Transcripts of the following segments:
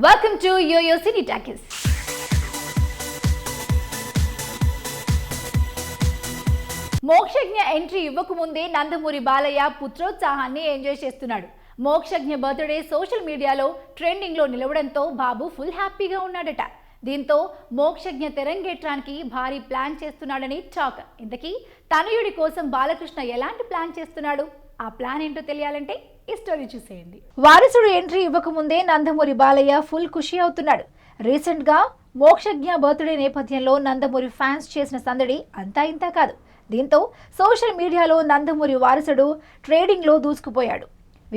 Welcome to Yo-Yo City Takis. Mokshagna entry ఇవ్వకముందే నందమూరి బాలయ్య పుత్రోత్సాహాన్ని enjoy చేస్తున్నాడు. మోక్షజ్ఞ బర్త్డే సోషల్ మీడియాలో ట్రెండింగ్లో నిలవడంతో బాబు ఫుల్ హ్యాపీగా ఉన్నాడట. దీంతో మోక్షజ్ఞ తెరంగేట్రానికి భారీ ప్లాన్ చేస్తున్నాడని టాక్. ఇంతకీ తనయుడి కోసం బాలకృష్ణ ఎలాంటి ప్లాన్ చేస్తున్నాడు? ఆ ప్లాన్ ఏంటో తెలియాలంటే ఈ స్టోరీ చూసేయండి. వారసుడు ఎంట్రీ ఇవ్వకముందే నందమూరి బాలయ్య ఫుల్ ఖుషి అవుతున్నాడు. రీసెంట్ గా మోక్షజ్ఞ బర్త్డే నేపథ్యంలో నందమూరి ఫ్యాన్స్ చేసిన సందడి అంతా ఇంతా కాదు. దీంతో సోషల్ మీడియాలో నందమూరి వారసుడు ట్రేడింగ్లో దూసుకుపోయాడు.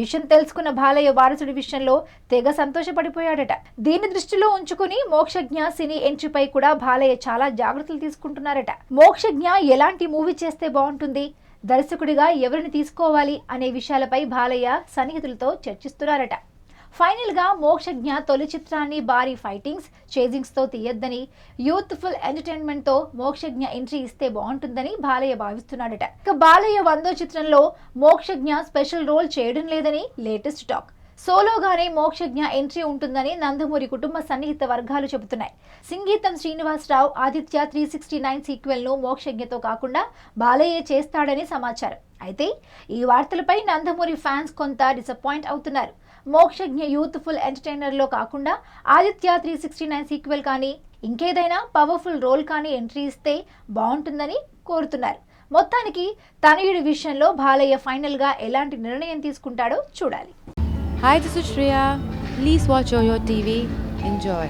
విషయం తెలుసుకున్న బాలయ్య వారసుడి విషయంలో తెగ సంతోషపడిపోయాడట. దీన్ని దృష్టిలో ఉంచుకుని మోక్షజ్ఞ సినీ ఎంట్రీపై కూడా బాలయ్య చాలా జాగ్రత్తలు తీసుకుంటున్నారట. మోక్షజ్ఞ ఎలాంటి మూవీ చేస్తే బాగుంటుంది, దర్శకుడిగా ఎవరిని తీసుకోవాలి అనే విషయాలపై బాలయ్య సన్నిహితులతో చర్చిస్తున్నారట. ఫైనల్ గా మోక్షజ్ఞ తొలి చిత్రాన్ని భారీ ఫైటింగ్స్, చేజింగ్స్ తో తీయొద్దని, యూత్ఫుల్ ఎంటర్టైన్మెంట్ తో మోక్షజ్ఞ ఎంట్రీ ఇస్తే బాగుంటుందని బాలయ్య భావిస్తున్నాడట. ఇక బాలయ్య 100వ చిత్రంలో మోక్షజ్ఞ స్పెషల్ రోల్ చేయడం లేదని లేటెస్ట్ టాక్. సోలోగానే మోక్షజ్ఞ ఎంట్రీ ఉంటుందని నందమూరి కుటుంబ సన్నిహిత వర్గాలు చెబుతున్నాయి. సింగీతం శ్రీనివాసరావు ఆదిత్య 369 సీక్వెల్ ను మోక్షజ్ఞతో కాకుండా బాలయ్య చేస్తాడని సమాచారం. అయితే ఈ వార్తలపై నందమూరి ఫ్యాన్స్ కొంత డిసప్పాయింట్ అవుతున్నారు. మోక్షజ్ఞ యూత్ఫుల్ ఎంటర్టైనర్ లో కాకుండా ఆదిత్య 369 సీక్వెల్ కానీ ఇంకేదైనా పవర్ఫుల్ రోల్ కానీ ఎంట్రీ ఇస్తే బాగుంటుందని కోరుతున్నారు. మొత్తానికి తనయుడి విషయంలో బాలయ్య ఫైనల్ గా ఎలాంటి నిర్ణయం తీసుకుంటాడో చూడాలి. Hi, this is Shreya. Please watch Yo-Yo TV. Enjoy.